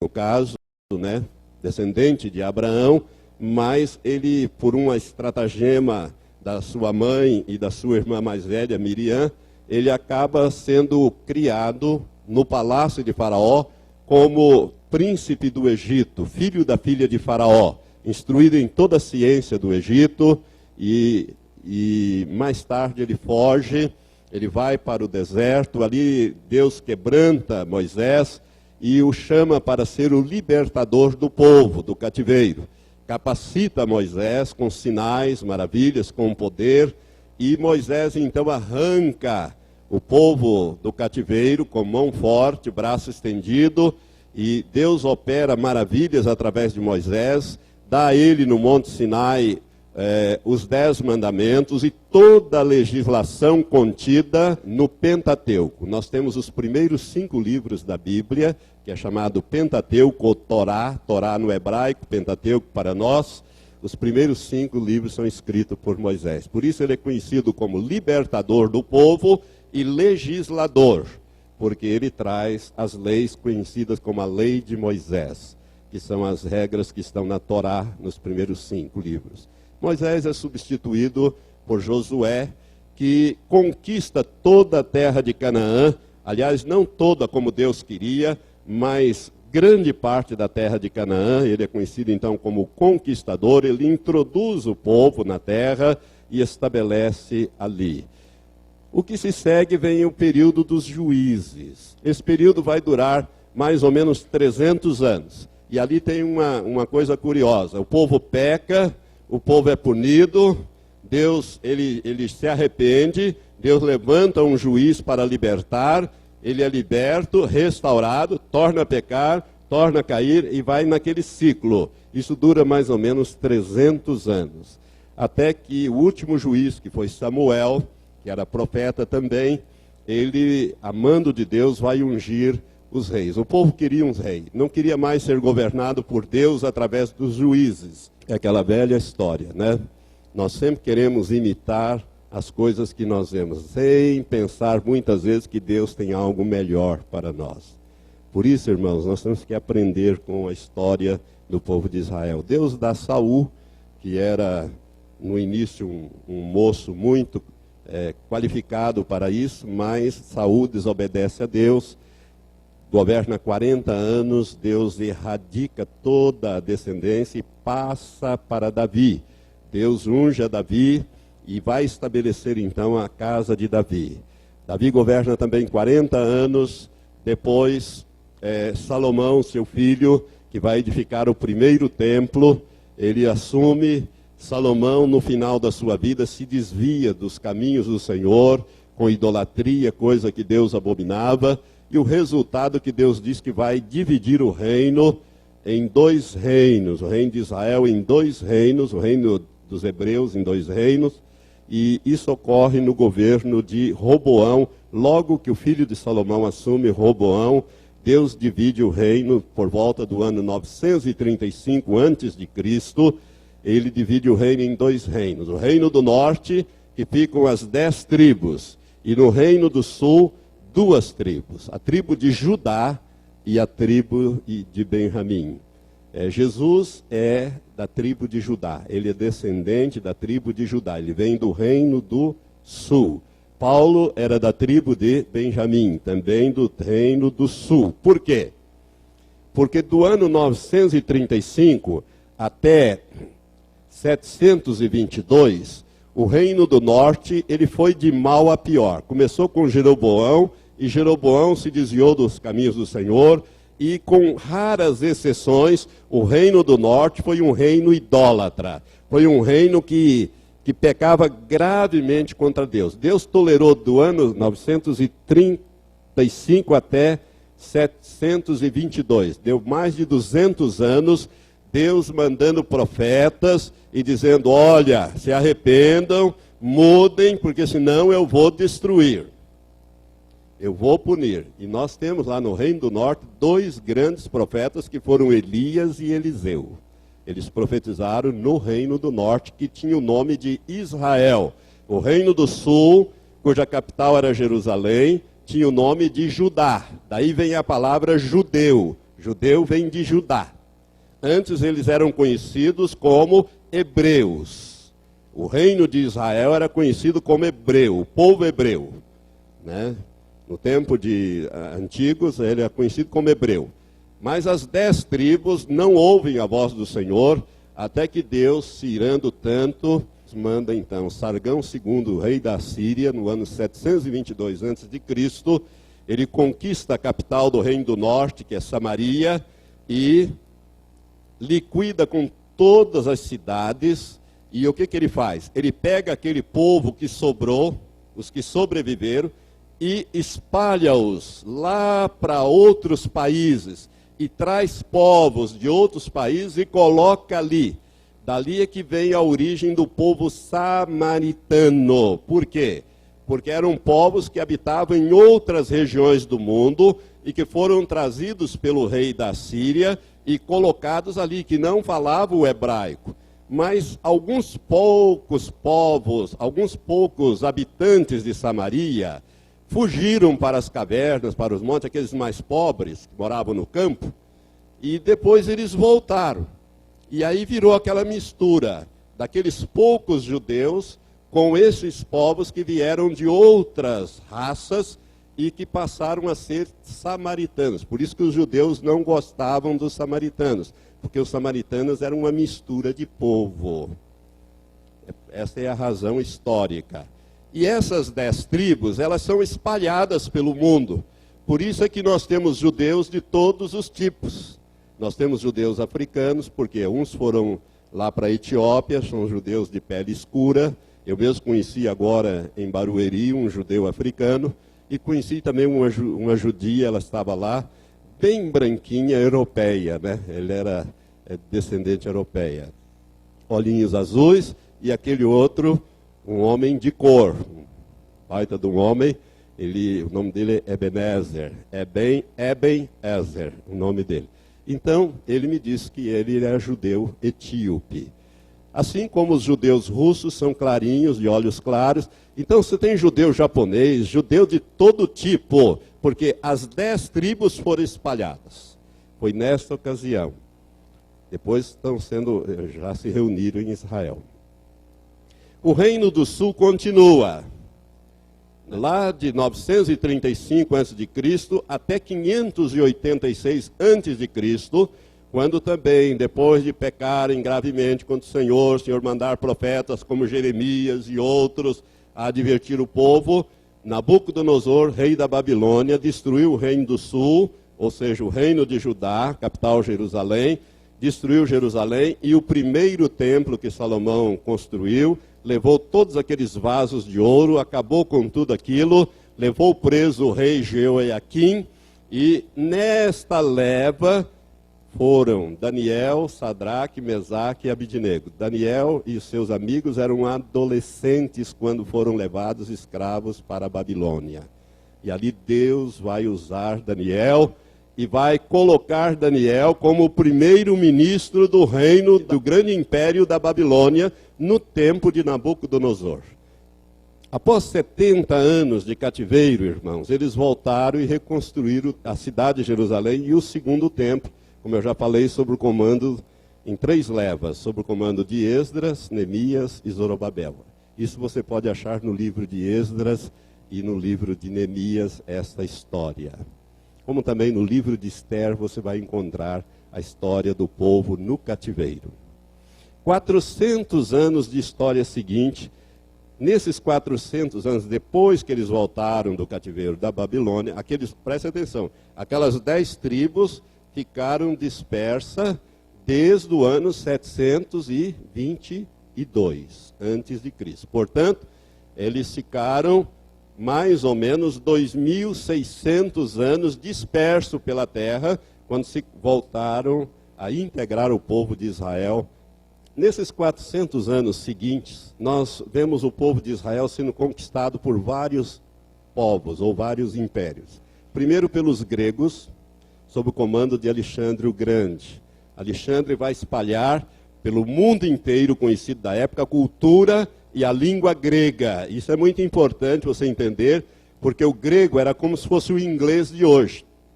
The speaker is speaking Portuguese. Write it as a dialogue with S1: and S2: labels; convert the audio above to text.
S1: no caso, né, descendente de Abraão, mas ele, por uma estratagema da sua mãe e da sua irmã mais velha, Miriam, ele acaba sendo criado no palácio de Faraó como príncipe do Egito, filho da filha de Faraó, instruído em toda a ciência do Egito, e mais tarde ele foge, ele vai para o deserto, ali Deus quebranta Moisés e o chama para ser o libertador do povo, do cativeiro. Capacita Moisés com sinais, maravilhas, com poder, e Moisés então arranca o povo do cativeiro com mão forte, braço estendido, e Deus opera maravilhas através de Moisés, dá a ele no Monte Sinai os 10 mandamentos e toda a legislação contida no Pentateuco. Nós temos os primeiros 5 livros da Bíblia, que é chamado Pentateuco ou Torá, Torá no hebraico, Pentateuco para nós. Os primeiros 5 livros são escritos por Moisés. Por isso ele é conhecido como libertador do povo e legislador, porque ele traz as leis conhecidas como a lei de Moisés, que são as regras que estão na Torá, nos primeiros 5 livros. Moisés é substituído por Josué, que conquista toda a terra de Canaã, aliás, não toda como Deus queria, mas grande parte da terra de Canaã. Ele é conhecido então como conquistador, ele introduz o povo na terra e estabelece ali. O que se segue vem o período dos juízes. Esse período vai durar mais ou menos 300 anos. E ali tem uma coisa curiosa, o povo peca, o povo é punido, Deus ele se arrepende, Deus levanta um juiz para libertar, ele é liberto, restaurado, torna a pecar, torna a cair e vai naquele ciclo. Isso dura mais ou menos 300 anos. Até que o último juiz, que foi Samuel, que era profeta também, ele, a mando de Deus, vai ungir os reis. O povo queria um rei, não queria mais ser governado por Deus através dos juízes. É aquela velha história, né? Nós sempre queremos imitar as coisas que nós vemos, sem pensar muitas vezes que Deus tem algo melhor para nós. Por isso, irmãos, nós temos que aprender com a história do povo de Israel. Deus dá Saul, que era no início um moço muito qualificado para isso, mas Saul desobedece a Deus, governa 40 anos, Deus erradica toda a descendência e passa para Davi. Deus unge a Davi e vai estabelecer então a casa de Davi. Davi governa também 40 anos, depois Salomão, seu filho, que vai edificar o primeiro templo, ele assume. Salomão, no final da sua vida, se desvia dos caminhos do Senhor, com idolatria, coisa que Deus abominava, e o resultado que Deus diz que vai dividir o reino em 2 reinos, o reino de Israel em 2 reinos, o reino dos hebreus em 2 reinos, e isso ocorre no governo de Roboão. Logo que o filho de Salomão assume, Roboão, Deus divide o reino por volta do ano 935 a.C., ele divide o reino em 2 reinos. O reino do norte, que ficam as 10 tribos, e no reino do sul, 2 tribos, a tribo de Judá e a tribo de Benjamim. Jesus é da tribo de Judá, ele é descendente da tribo de Judá, ele vem do reino do sul. Paulo era da tribo de Benjamim, também do reino do sul. Por quê? Porque do ano 935 até 722, o reino do norte ele foi de mal a pior. Começou com Jeroboão, e Jeroboão se desviou dos caminhos do Senhor, e com raras exceções, o reino do norte foi um reino idólatra. Foi um reino que pecava gravemente contra Deus. Deus tolerou do ano 935 até 722. Deu mais de 200 anos, Deus mandando profetas e dizendo, olha, se arrependam, mudem, porque senão eu vou destruir. Eu vou punir. E nós temos lá no Reino do Norte 2 grandes profetas que foram Elias e Eliseu. Eles profetizaram no Reino do Norte, que tinha o nome de Israel. O Reino do Sul, cuja capital era Jerusalém, tinha o nome de Judá. Daí vem a palavra judeu. Judeu vem de Judá. Antes eles eram conhecidos como hebreus. O reino de Israel era conhecido como hebreu, o povo hebreu, né? No tempo de antigos, ele é conhecido como hebreu. Mas as 10 tribos não ouvem a voz do Senhor, até que Deus, se irando tanto, manda então Sargão II, rei da Síria, no ano 722 a.C., ele conquista a capital do Reino do Norte, que é Samaria, e liquida com todas as cidades. E o que ele faz? Ele pega aquele povo que sobrou, os que sobreviveram, e espalha-os lá para outros países, e traz povos de outros países e coloca ali. Dali é que vem a origem do povo samaritano. Por quê? Porque eram povos que habitavam em outras regiões do mundo e que foram trazidos pelo rei da Síria e colocados ali, que não falavam o hebraico. Mas alguns poucos povos, alguns poucos habitantes de Samaria fugiram para as cavernas, para os montes, aqueles mais pobres que moravam no campo, e depois eles voltaram. E aí virou aquela mistura daqueles poucos judeus com esses povos que vieram de outras raças e que passaram a ser samaritanos. Por isso que os judeus não gostavam dos samaritanos, porque os samaritanos eram uma mistura de povo. Essa é a razão histórica. E essas 10 tribos, elas são espalhadas pelo mundo. Por isso é que nós temos judeus de todos os tipos. Nós temos judeus africanos, porque uns foram lá para a Etiópia, são judeus de pele escura. Eu mesmo conheci agora em Barueri um judeu africano, e conheci também uma judia, ela estava lá, bem branquinha, europeia, né? Ele era descendente europeia. Olhinhos azuis, e aquele outro, um homem de cor, um baita de um homem, o nome dele é Ebenezer, Eben-Ezer, o nome dele. Então, ele me disse que ele era judeu etíope. Assim como os judeus russos são clarinhos, de olhos claros, então você tem judeu japonês, judeu de todo tipo, porque as 10 tribos foram espalhadas. Foi nesta ocasião. Depois já se reuniram em Israel. O Reino do Sul continua. Lá de 935 a.C. até 586 a.C., quando também, depois de pecarem gravemente contra o Senhor mandar profetas como Jeremias e outros a advertir o povo, Nabucodonosor, rei da Babilônia, destruiu o Reino do Sul, ou seja, o Reino de Judá, capital Jerusalém, destruiu Jerusalém, e o primeiro templo que Salomão construiu, levou todos aqueles vasos de ouro, acabou com tudo aquilo, levou preso o rei Jeoiaquim, e nesta leva foram Daniel, Sadraque, Mesaque e Abidnego. Daniel e seus amigos eram adolescentes quando foram levados escravos para a Babilônia. E ali Deus vai usar Daniel e vai colocar Daniel como o primeiro ministro do reino do grande império da Babilônia no tempo de Nabucodonosor. Após 70 anos de cativeiro, irmãos, eles voltaram e reconstruíram a cidade de Jerusalém e o segundo templo, como eu já falei, sob o comando, em 3 levas, sob o comando de Esdras, Neemias e Zorobabel. Isso você pode achar no livro de Esdras e no livro de Neemias, esta história. Como também no livro de Esther você vai encontrar a história do povo no cativeiro. 400 anos de história seguinte. Nesses 400 anos, depois que eles voltaram do cativeiro da Babilônia, prestem atenção, aquelas 10 tribos ficaram dispersas desde o ano 722 a.C. Portanto, eles ficaram mais ou menos 2.600 anos dispersos pela terra, quando se voltaram a integrar o povo de Israel. Nesses 400 anos seguintes, nós vemos o povo de Israel sendo conquistado por vários povos ou vários impérios. Primeiro pelos gregos, sob o comando de Alexandre o Grande. Alexandre vai espalhar pelo mundo inteiro, conhecido da época, a cultura e a língua grega. Isso é muito importante você entender, porque o grego era como se fosse o inglês de hoje.